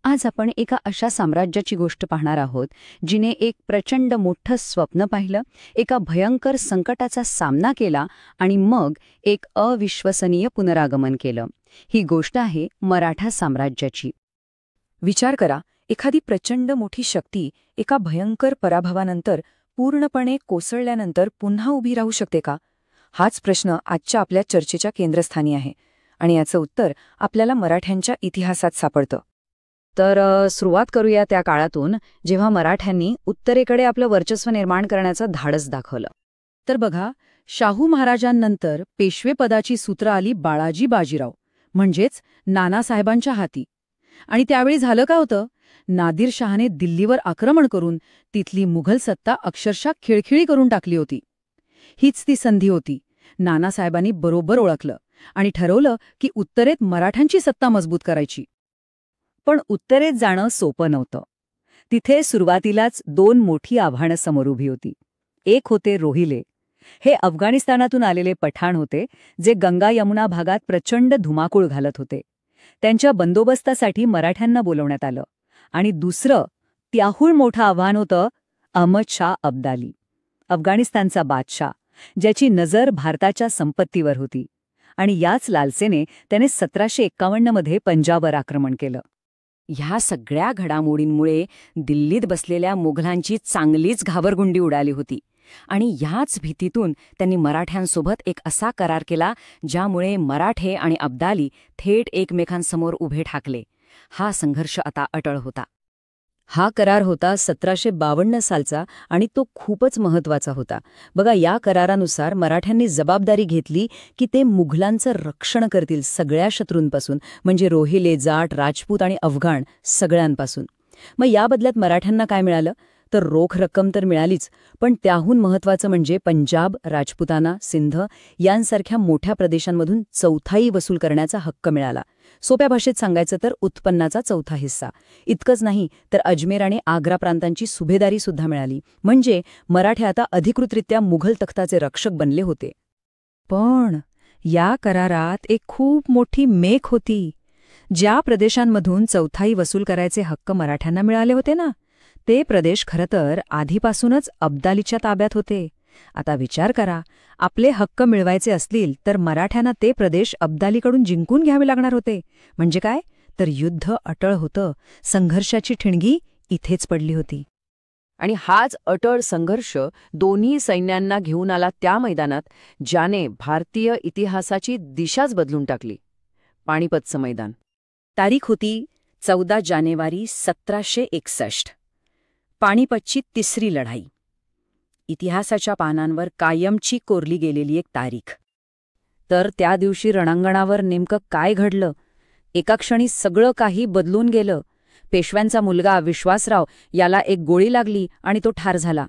आज आपण एका अशा साम्राज्याची गोष्ट पाहणार आहोत जिने एक प्रचंड मोठं स्वप्न पाहिलं, एका भयंकर संकटाचा सामना केला आणि मग एक अविश्वसनीय पुनरागमन केलं. ही गोष्ट आहे मराठा साम्राज्याची. विचार करा, एखादी प्रचंड मोठी शक्ती एका भयंकर पराभवानंतर पूर्णपणे कोसळल्यानंतर पुन्हा उभी राहू शकते का? हाच प्रश्न आजच्या आपल्या चर्चेच्या केंद्रस्थानी आहे आणि याचं उत्तर आपल्याला मराठ्यांच्या इतिहासात सापडतं. तर सुरुवात करूया त्या काळातून, जेव्हा मराठ्यांनी उत्तरेकडे आपलं वर्चस्व निर्माण करण्याचं धाडस दाखवलं. तर बघा, शाहू महाराजांनंतर पेशवेपदाची सूत्र आली बाळाजी बाजीराव, म्हणजेच नानासाहेबांच्या हाती. आणि त्यावेळी झालं का होतं? नादिरशहाने दिल्लीवर आक्रमण करून तिथली मुघल सत्ता अक्षरशः खिळखिळी करून टाकली होती. हीच ती संधी होती. नानासाहेबांनी बरोबर ओळखलं आणि ठरवलं की उत्तरेत मराठ्यांची सत्ता मजबूत करायची. पण उत्तरेत जाणं सोपं नव्हतं. तिथे सुरुवातीलाच दोन मोठी आव्हानं समोर उभी होती. एक होते रोहिले. हे अफगाणिस्तानातून आलेले पठाण होते, जे गंगा यमुना भागात प्रचंड धुमाकूळ घालत होते. त्यांच्या बंदोबस्तासाठी मराठ्यांना बोलवण्यात आलं. आणि दुसरं, त्याहून मोठं आव्हान होतं अहमद शाह अब्दाली, अफगाणिस्तानचा बादशाह, ज्याची नजर भारताच्या संपत्तीवर होती. आणि याच लालसेने त्याने 1751 मध्ये पंजाबवर आक्रमण केलं. ह्या सगळ्या घडामोडींमुळे दिल्लीत बसलेल्या मुघलांची चांगलीच घाबरगुंडी उडाली होती. आणि ह्याच भीतीतून त्यांनी मराठ्यांसोबत एक असा करार केला ज्यामुळे मराठे आणि अब्दाली थेट एकमेकांसमोर उभे ठाकले. हा संघर्ष आता अटळ होता. हा करार होता 1752 सालचा आणि तो खूपच महत्वाचा होता. बघा, या करारानुसार मराठ्यांनी जबाबदारी घेतली की ते मुघलांचं रक्षण करतील सगळ्या शत्रूंपासून, म्हणजे रोहिले, जाट, राजपूत आणि अफगाण सगळ्यांपासून. मग या बदल्यात मराठ्यांना काय मिळालं? तर रोख रक्कम तर मिळालीच, पण त्याहून महत्वाचं म्हणजे पंजाब, राजपुताना, सिंध यांसारख्या मोठ्या प्रदेशांमधून चौथाई वसूल करण्याचा हक्क मिळाला. सोप्या भाषेत सांगायचं तर उत्पन्नाचा चौथा हिस्सा. इतकंच नाही तर अजमेर आणि आग्रा प्रांतांची सुभेदारी सुद्धा मिळाली. म्हणजे मराठे आता अधिकृतरित्या मुघल तख्ताचे रक्षक बनले होते. पण या करारात एक खूप मोठी मेख होती. ज्या प्रदेशांमधून चौथाई वसूल करायचे हक्क मराठ्यांना मिळाले होते ना, ते प्रदेश खरं तर आधीपासूनच अब्दालीच्या ताब्यात होते. आता विचार करा, आपले हक्क मिळवायचे असतील तर मराठ्यांना ते प्रदेश अब्दालीकडून जिंकून घ्यावे लागणार होते. म्हणजे काय? तर युद्ध अटळ होतं. संघर्षाची ठिणगी इथेच पडली होती. आणि हाच अटळ संघर्ष दोन्ही सैन्यांना घेऊन आला त्या मैदानात, ज्याने भारतीय इतिहासाची दिशाच बदलून टाकली. पानिपतचं मैदान. तारीख होती 14 जानेवारी 1761. पानिपतची तिसरी लढाई. इतिहासाच्या पानांवर कायमची कोरली गेलेली एक तारीख. तर त्या दिवशी रणांगणावर नेमकं काय घडलं? एका क्षणी सगळं काही बदलून गेलं. पेशव्यांचा मुलगा विश्वासराव याला एक गोळी लागली आणि तो ठार झाला.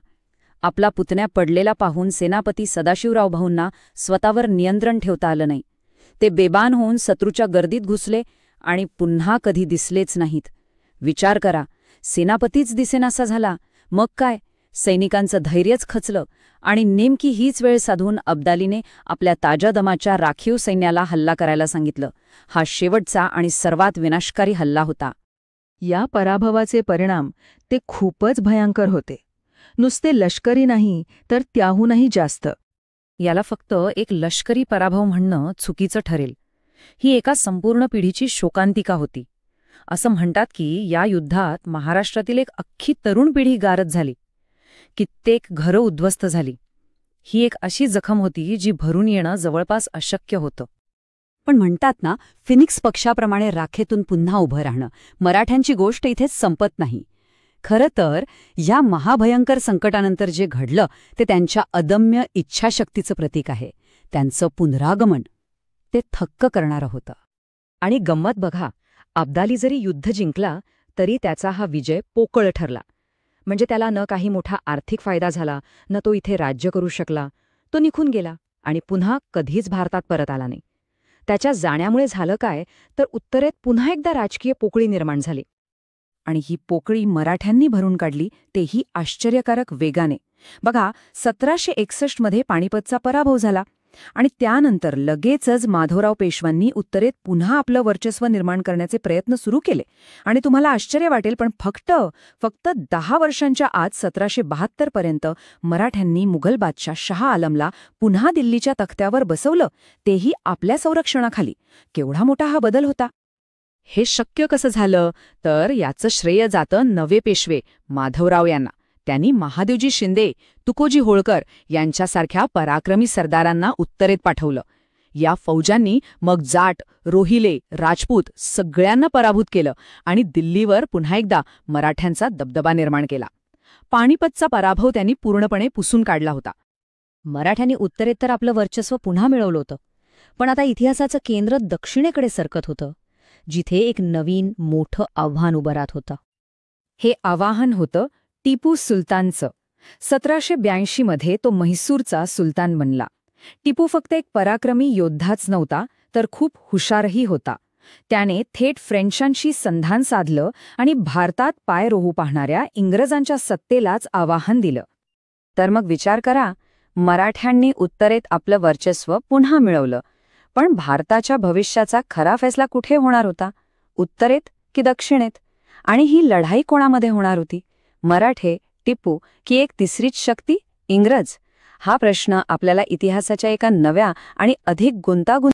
आपला पुतण्या पडलेला पाहून सेनापती सदाशिवराव भाऊंना स्वतःवर नियंत्रण ठेवता आलं नाही. ते बेबान होऊन शत्रूच्या गर्दीत घुसले आणि पुन्हा कधी दिसलेच नाहीत. विचार करा, सेनापतीच दिसेनासा झाला. मग काय? सैनिकांचं धैर्यच खचलं आणि नेमकी हीच वेळ साधून अब्दालीने आपल्या ताज्या दमाच्या राखीव सैन्याला हल्ला करायला सांगितलं. हा शेवटचा आणि सर्वात विनाशकारी हल्ला होता. या पराभवाचे परिणाम ते खूपच भयंकर होते. नुसते लष्करी नाही तर त्याहूनही जास्त. याला फक्त एक लष्करी पराभव म्हणणं चुकीचं ठरेल. ही एका संपूर्ण पिढीची शोकांतिका होती. असं म्हणतात की या युद्धात महाराष्ट्रातील एक अख्खी तरुण पिढी गारद झाली. कित्येक घरं उद्ध्वस्त झाली. ही एक अशी जखम होती जी भरून येणं जवळपास अशक्य होतं. पण म्हणतात ना, फिनिक्स पक्षाप्रमाणे राखेतून पुन्हा उभं राहणं. मराठ्यांची गोष्ट इथेच संपत नाही. खरं तर या महाभयंकर संकटानंतर जे घडलं ते त्यांच्या अदम्य इच्छाशक्तीचं प्रतीक आहे. त्यांचं पुनरागमन ते थक्क करणारं होतं. आणि गंमत बघा, अब्दाली जरी युद्ध जिंकला तरी त्याचा हा विजय पोकळ ठरला. म्हणजे त्याला न काही मोठा आर्थिक फायदा झाला, न तो इथे राज्य करू शकला. तो निघून गेला आणि पुन्हा कधीच भारतात परत आला नाही. त्याच्या जाण्यामुळे झालं काय, तर उत्तरेत पुन्हा एकदा राजकीय पोकळी निर्माण झाली. आणि ही पोकळी मराठ्यांनी भरून काढली, तेही आश्चर्यकारक वेगाने. बघा, 1761 मध्ये पानिपतचा पराभव झाला. आणि त्यानंतर लगेचच माधवराव पेशव्यांनी उत्तरेत पुन्हा आपलं वर्चस्व निर्माण करण्याचे प्रयत्न सुरू केले. आणि तुम्हाला आश्चर्य वाटेल, पण फक्त 10 वर्षांच्या आत 1772 पर्यंत मराठ्यांनी मुघल बादशाह शाह आलमला पुन्हा दिल्लीच्या तख्त्यावर बसवलं, तेही आपल्या संरक्षणाखाली. केवढा मोठा हा बदल होता. हे शक्य कसं झालं तर याचं श्रेय जातं नवे पेशवे माधवराव यांना. त्यांनी महादेवजी शिंदे, तुकोजी होळकर यांच्यासारख्या पराक्रमी सरदारांना उत्तरेत पाठवलं. या फौजांनी मग जाट, रोहिले, राजपूत सगळ्यांना पराभूत केलं आणि दिल्लीवर पुन्हा एकदा मराठ्यांचा दबदबा निर्माण केला. पानिपतचा पराभव त्यांनी पूर्णपणे पुसून काढला होता. मराठ्यांनी उत्तरेत तर आपलं वर्चस्व पुन्हा मिळवलं होतं, पण आता इतिहासाचं केंद्र दक्षिणेकडे सरकत होतं, जिथे एक नवीन मोठं आव्हान उभं राहत होतं. हे आवाहन होतं टिपू सुलतानचं. 1782 मध्ये तो म्हैसूरचा सुलतान बनला. टिपू फक्त एक पराक्रमी योद्धाच नव्हता, तर खूप हुशारही होता. त्याने थेट फ्रेंचांशी संधान साधलं आणि भारतात पाय रोवू पाहणाऱ्या इंग्रजांच्या सत्तेलाच आवाहन दिलं. तर मग विचार करा, मराठ्यांनी उत्तरेत आपलं वर्चस्व पुन्हा मिळवलं, पण भारताच्या भविष्याचा खरा फैसला कुठे होणार होता? उत्तरेत की दक्षिणेत? आणि ही लढाई कोणामध्ये होणार होती? मराठे, टिपू की एक तिसरीच शक्ती, इंग्रज? हा प्रश्न आपल्याला इतिहासाच्या एका नव्या आणि अधिक गुंतागुंत